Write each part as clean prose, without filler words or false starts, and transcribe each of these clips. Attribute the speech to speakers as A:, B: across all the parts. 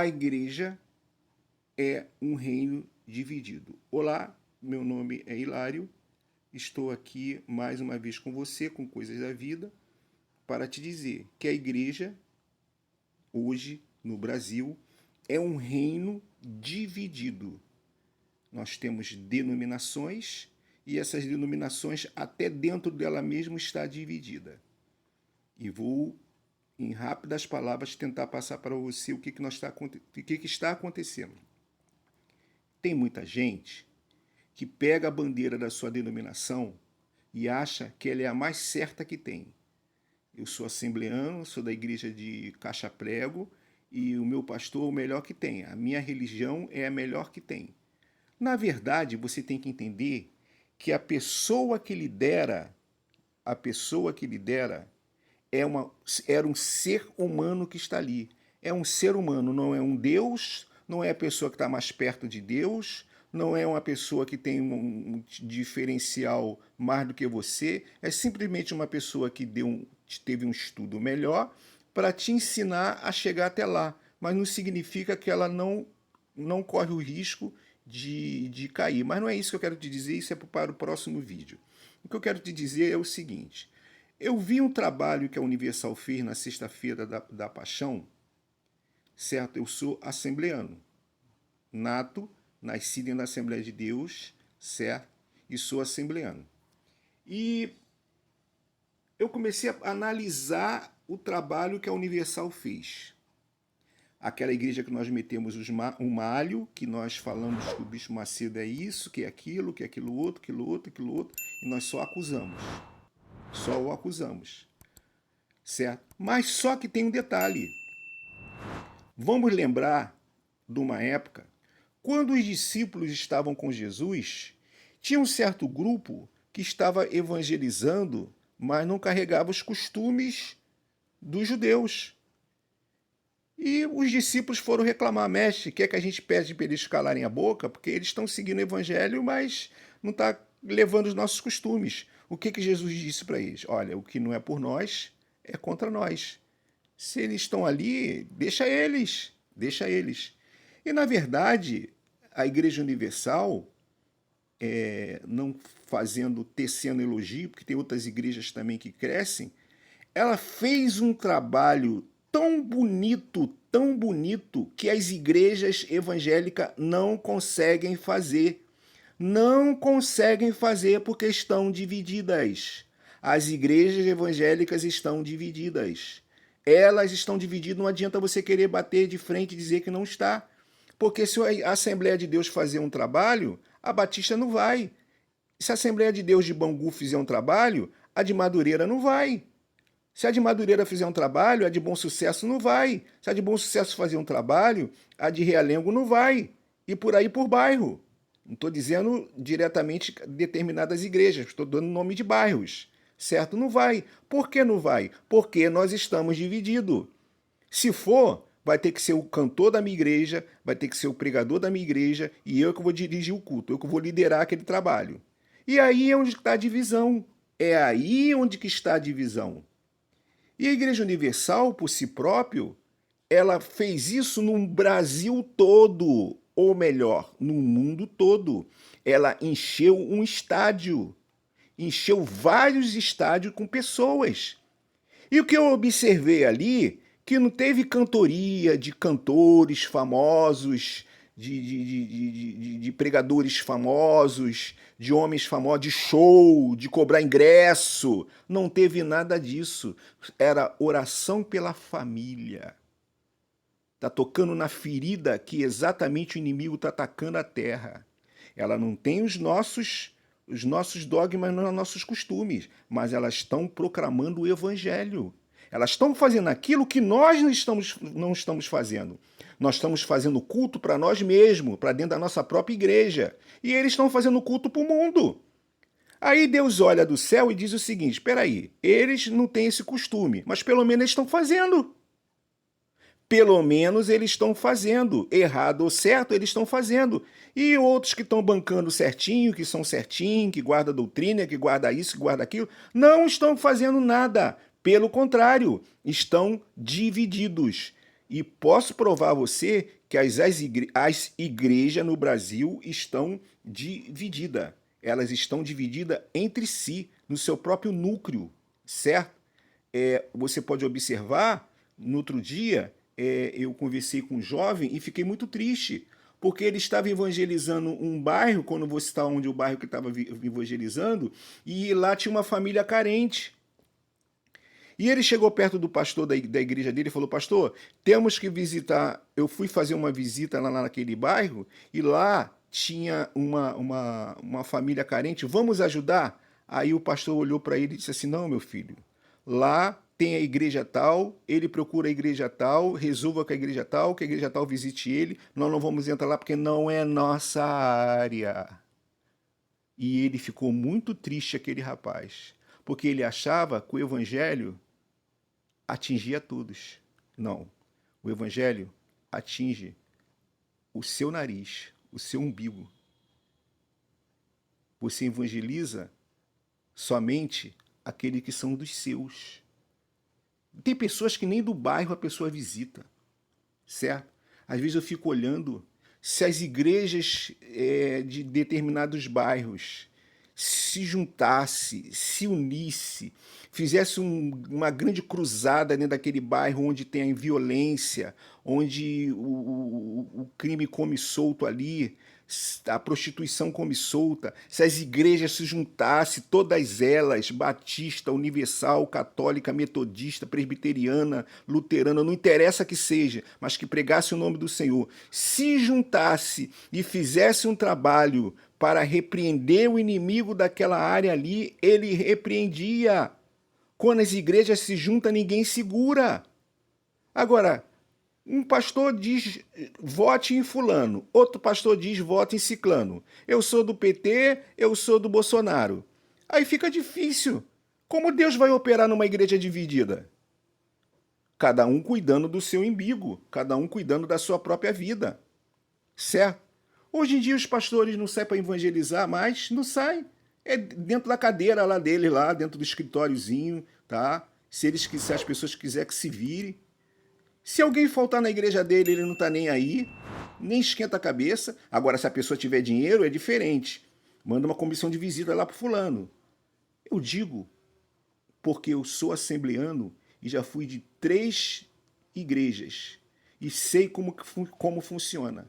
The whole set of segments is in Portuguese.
A: A igreja é um reino dividido. Olá, meu nome é Hilário, estou aqui mais uma vez com você, com Coisas da Vida, para te dizer que a igreja, hoje, no Brasil, é um reino dividido. Nós temos denominações e essas denominações, até dentro dela mesma, está dividida. E vou, em rápidas palavras, tentar passar para você o que está acontecendo. Tem muita gente que pega a bandeira da sua denominação e acha que ela é a mais certa que tem. Eu sou assembleano, sou da igreja de Caixa Prego e o meu pastor é o melhor que tem. A minha religião é a melhor que tem. Na verdade, você tem que entender que a pessoa que lidera era um ser humano que está ali. É um ser humano, não é um Deus, não é a pessoa que está mais perto de Deus, não é uma pessoa que tem um diferencial mais do que você, é simplesmente uma pessoa que teve um estudo melhor para te ensinar a chegar até lá. Mas não significa que ela não corre o risco de cair. Mas não é isso que eu quero te dizer, isso é para o próximo vídeo. O que eu quero te dizer é o seguinte: eu vi um trabalho que a Universal fez na sexta-feira da Paixão, certo? Eu sou assembleano, nato, nascido na Assembleia de Deus, certo? E sou assembleano. E eu comecei a analisar o trabalho que a Universal fez. Aquela igreja que nós metemos um malho, que nós falamos que o Bispo Macedo é isso, que é aquilo outro, e nós só acusamos. Só o acusamos, certo? Mas só que tem um detalhe. Vamos lembrar de uma época, quando os discípulos estavam com Jesus, tinha um certo grupo que estava evangelizando, mas não carregava os costumes dos judeus. E os discípulos foram reclamar: mestre, quer que a gente pede para eles calarem a boca? Porque eles estão seguindo o evangelho, mas não está levando os nossos costumes. O que Jesus disse para eles? Olha, o que não é por nós é contra nós. Se eles estão ali, deixa eles. E, na verdade, a Igreja Universal, não tecendo elogio, porque tem outras igrejas também que crescem, ela fez um trabalho tão bonito, que as igrejas evangélicas não conseguem fazer. Não conseguem fazer porque estão divididas. As igrejas evangélicas estão divididas. Elas estão divididas, não adianta você querer bater de frente e dizer que não está. Porque se a Assembleia de Deus fazer um trabalho, a Batista não vai. Se a Assembleia de Deus de Bangu fizer um trabalho, a de Madureira não vai. Se a de Madureira fizer um trabalho, a de Bom Sucesso não vai. Se a de Bom Sucesso fazer um trabalho, a de Realengo não vai. E por aí por bairro. Não estou dizendo diretamente determinadas igrejas, estou dando nome de bairros. Certo? Não vai. Por que não vai? Porque nós estamos divididos. Se for, vai ter que ser o cantor da minha igreja, vai ter que ser o pregador da minha igreja, e eu que vou dirigir o culto, eu que vou liderar aquele trabalho. E aí é onde está a divisão. É aí onde que está a divisão. E a Igreja Universal, por si próprio, ela fez isso no Brasil todo, ou melhor, no mundo todo. Ela encheu um estádio, encheu vários estádios com pessoas. E o que eu observei ali, que não teve cantoria de cantores famosos, de pregadores famosos, de homens famosos, de show, de cobrar ingresso. Não teve nada disso. Era oração pela família. Está tocando na ferida que exatamente o inimigo está atacando a terra. Ela não tem os nossos dogmas, não os nossos costumes, mas elas estão proclamando o evangelho. Elas estão fazendo aquilo que nós não estamos fazendo. Nós estamos fazendo culto para nós mesmos, para dentro da nossa própria igreja. E eles estão fazendo culto para o mundo. Aí Deus olha do céu e diz o seguinte: espera aí, eles não têm esse costume, mas pelo menos eles estão fazendo. Pelo menos eles estão fazendo. Errado ou certo, eles estão fazendo. E outros que estão bancando certinho, que são certinho, que guardam a doutrina, que guarda isso, que guarda aquilo, não estão fazendo nada. Pelo contrário, estão divididos. E posso provar a você que as igrejas no Brasil estão divididas. Elas estão divididas entre si, no seu próprio núcleo, certo? Você pode observar, no outro dia, eu conversei com um jovem e fiquei muito triste, porque ele estava evangelizando um bairro, quando você está onde o bairro que estava evangelizando, e lá tinha uma família carente. E ele chegou perto do pastor da igreja dele e falou: Pastor, temos que visitar. Eu fui fazer uma visita lá naquele bairro e lá tinha uma família carente, vamos ajudar? Aí o pastor olhou para ele e disse assim: Não, meu filho, lá tem a igreja tal, ele procura a igreja tal, resolva com a igreja tal, que a igreja tal visite ele, nós não vamos entrar lá porque não é nossa área. E ele ficou muito triste, aquele rapaz, porque ele achava que o evangelho atingir a todos. Não. O evangelho atinge o seu nariz, o seu umbigo. Você evangeliza somente aqueles que são dos seus. Tem pessoas que nem do bairro a pessoa visita, certo? Às vezes eu fico olhando se as igrejas de determinados bairros se juntasse, se unisse, fizesse uma grande cruzada dentro daquele bairro onde tem a violência, onde o crime come solto ali, a prostituição come solta, se as igrejas se juntassem, todas elas, batista, universal, católica, metodista, presbiteriana, luterana, não interessa que seja, mas que pregasse o nome do Senhor, se juntasse e fizesse um trabalho para repreender o inimigo daquela área ali, ele repreendia. Quando as igrejas se juntam, ninguém segura. Agora, um pastor diz, vote em fulano. Outro pastor diz, vote em ciclano. Eu sou do PT, eu sou do Bolsonaro. Aí fica difícil. Como Deus vai operar numa igreja dividida? Cada um cuidando do seu umbigo, cada um cuidando da sua própria vida. Certo? Hoje em dia os pastores não saem para evangelizar mais, não saem. É dentro da cadeira lá dele, lá dentro do escritóriozinho, tá? Se as pessoas quiserem que se vire. Se alguém faltar na igreja dele, ele não está nem aí, nem esquenta a cabeça. Agora, se a pessoa tiver dinheiro, é diferente. Manda uma comissão de visita lá para fulano. Eu digo porque eu sou assembleano e já fui de 3 igrejas e sei como funciona.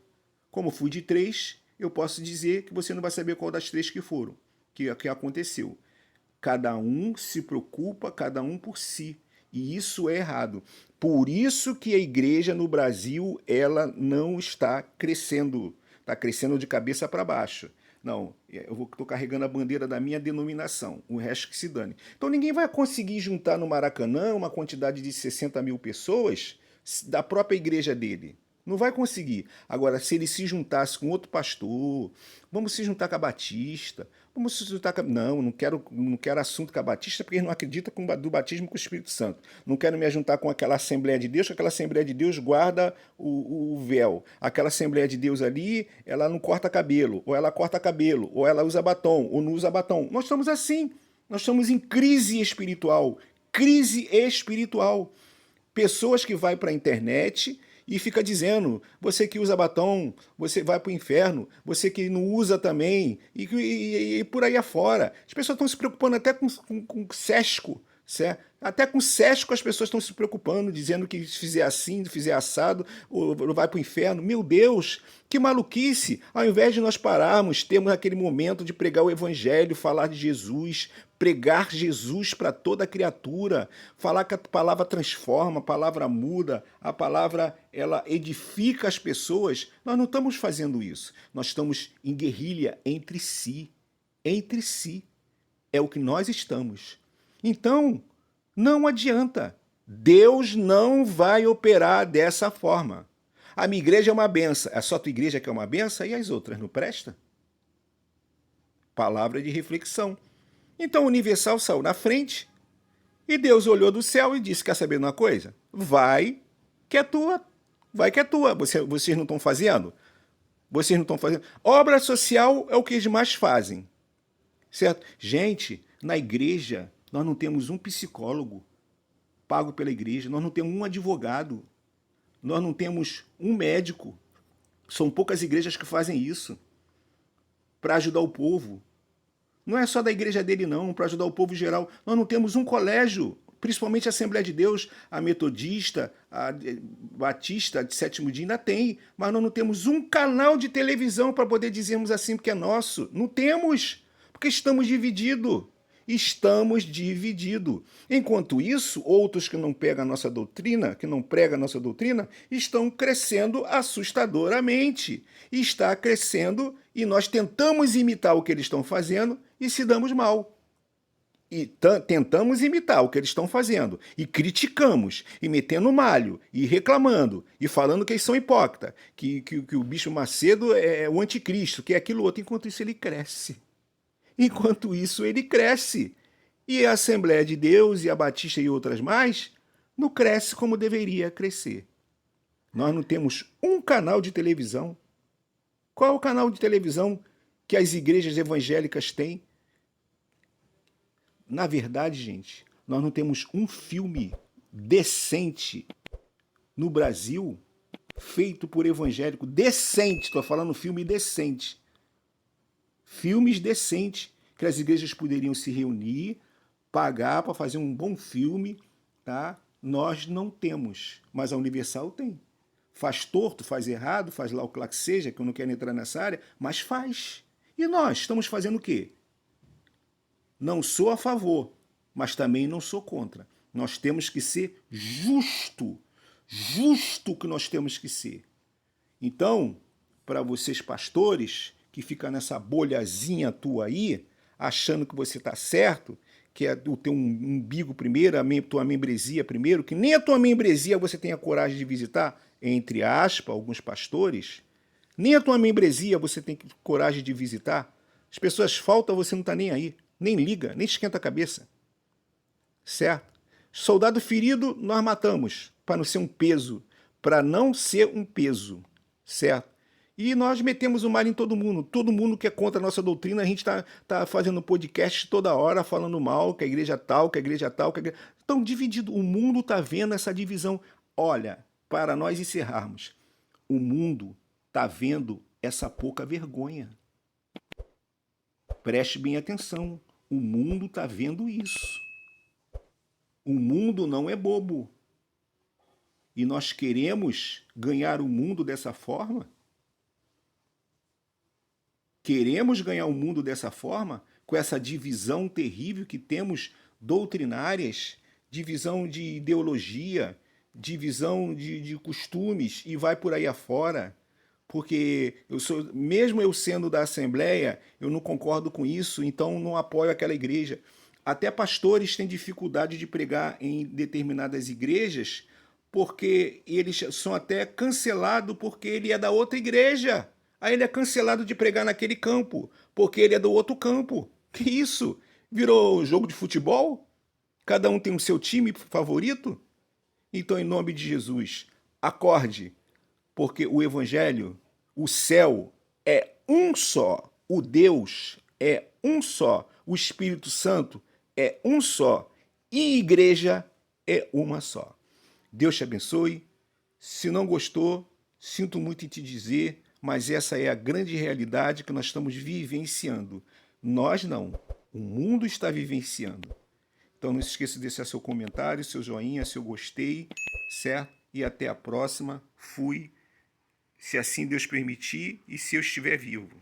A: Como fui de 3, eu posso dizer que você não vai saber qual das 3 que foram, que aconteceu. Cada um se preocupa, cada um por si. E isso é errado. Por isso que a igreja no Brasil ela não está crescendo. Está crescendo de cabeça para baixo. Não, eu estou carregando a bandeira da minha denominação, o resto que se dane. Então ninguém vai conseguir juntar no Maracanã uma quantidade de 60 mil pessoas da própria igreja dele. Não vai conseguir. Agora, se ele se juntasse com outro pastor, vamos se juntar com a Batista, vamos se juntar com... Não, não quero assunto com a Batista, porque eles não acreditam do batismo com o Espírito Santo. Não quero me juntar com aquela Assembleia de Deus, porque aquela Assembleia de Deus guarda o véu. Aquela Assembleia de Deus ali, ela não corta cabelo, ou ela corta cabelo, ou ela usa batom, ou não usa batom. Nós estamos assim. Nós estamos em crise espiritual. Crise espiritual. Pessoas que vão para a internet e fica dizendo, você que usa batom, você vai para o inferno, você que não usa também, e por aí afora. As pessoas estão se preocupando até com sesco, certo? Até com sesco as pessoas estão se preocupando, dizendo que se fizer assim, se fizer assado, ou vai para o inferno. Meu Deus, que maluquice! Ao invés de nós pararmos, termos aquele momento de pregar o evangelho, falar de Jesus, pregar Jesus para toda criatura, falar que a palavra transforma, a palavra muda, a palavra ela edifica as pessoas, nós não estamos fazendo isso. Nós estamos em guerrilha entre si. Entre si. É o que nós estamos. Então, não adianta. Deus não vai operar dessa forma. A minha igreja é uma benção. É só a tua igreja que é uma benção e as outras não presta? Palavra de reflexão. Então o Universal saiu na frente e Deus olhou do céu e disse, quer saber de uma coisa? Vai que é tua. Vai que é tua. Vocês não estão fazendo? Vocês não estão fazendo? Obra social é o que eles mais fazem. Certo? Gente, na igreja nós não temos um psicólogo pago pela igreja, nós não temos um advogado. Nós não temos um médico. São poucas igrejas que fazem isso para ajudar o povo. Não é só da igreja dele, não, para ajudar o povo em geral. Nós não temos um colégio, principalmente a Assembleia de Deus, a Metodista, a Batista de Sétimo Dia ainda tem, mas nós não temos um canal de televisão para poder dizermos assim porque é nosso. Não temos, porque estamos divididos. Estamos divididos. Enquanto isso, outros que não pegam a nossa doutrina, que não pregam a nossa doutrina, estão crescendo assustadoramente. Está crescendo e nós tentamos imitar o que eles estão fazendo e se damos mal. E tentamos imitar o que eles estão fazendo, e criticamos, e metendo malho, e reclamando, e falando que eles são hipócritas, que o bicho Macedo é o anticristo, que é aquilo outro. Enquanto isso ele cresce. Enquanto isso ele cresce. E a Assembleia de Deus e a Batista e outras mais não cresce como deveria crescer. Nós não temos um canal de televisão. Qual é o canal de televisão que as igrejas evangélicas têm? Na verdade, gente, nós não temos um filme decente no Brasil feito por evangélico. Decente, estou falando filme decente. Filmes decentes que as igrejas poderiam se reunir, pagar para fazer um bom filme, tá? Nós não temos, mas a Universal tem. Faz torto, faz errado, faz lá o que lá que seja, que eu não quero entrar nessa área, mas faz. E nós estamos fazendo o quê? Não sou a favor, mas também não sou contra. Nós temos que ser justo que nós temos que ser. Então, para vocês pastores que ficam nessa bolhazinha tua aí, achando que você está certo, que é o teu umbigo primeiro, tua membresia primeiro, que nem a tua membresia você tem a coragem de visitar, entre aspas, alguns pastores, nem a tua membresia você tem coragem de visitar. As pessoas faltam, você não está nem aí. Nem liga, nem esquenta a cabeça. Certo? Soldado ferido, nós matamos, para não ser um peso. Para não ser um peso. Certo? E nós metemos o mal em todo mundo. Todo mundo que é contra a nossa doutrina, a gente tá fazendo podcast toda hora, falando mal, que a igreja tal, que a igreja tal, que a igreja... Então, dividido. O mundo está vendo essa divisão. Olha, para nós encerrarmos, o mundo está vendo essa pouca vergonha. Preste bem atenção. O mundo está vendo isso. O mundo não é bobo. E nós queremos ganhar o mundo dessa forma? Queremos ganhar o mundo dessa forma? Com essa divisão terrível que temos doutrinárias, divisão de ideologia, divisão de costumes e vai por aí afora? Porque mesmo eu sendo da Assembleia, eu não concordo com isso, então não apoio aquela igreja. Até pastores têm dificuldade de pregar em determinadas igrejas, porque eles são até cancelados porque ele é da outra igreja. Aí ele é cancelado de pregar naquele campo, porque ele é do outro campo. Que isso? Virou jogo de futebol? Cada um tem o seu time favorito? Então, em nome de Jesus, acorde. Porque o Evangelho, o céu é um só, o Deus é um só, o Espírito Santo é um só e igreja é uma só. Deus te abençoe. Se não gostou, sinto muito em te dizer, mas essa é a grande realidade que nós estamos vivenciando. Nós não, o mundo está vivenciando. Então não se esqueça de deixar seu comentário, seu joinha, seu gostei, certo? E até a próxima. Fui. Se assim Deus permitir e se eu estiver vivo.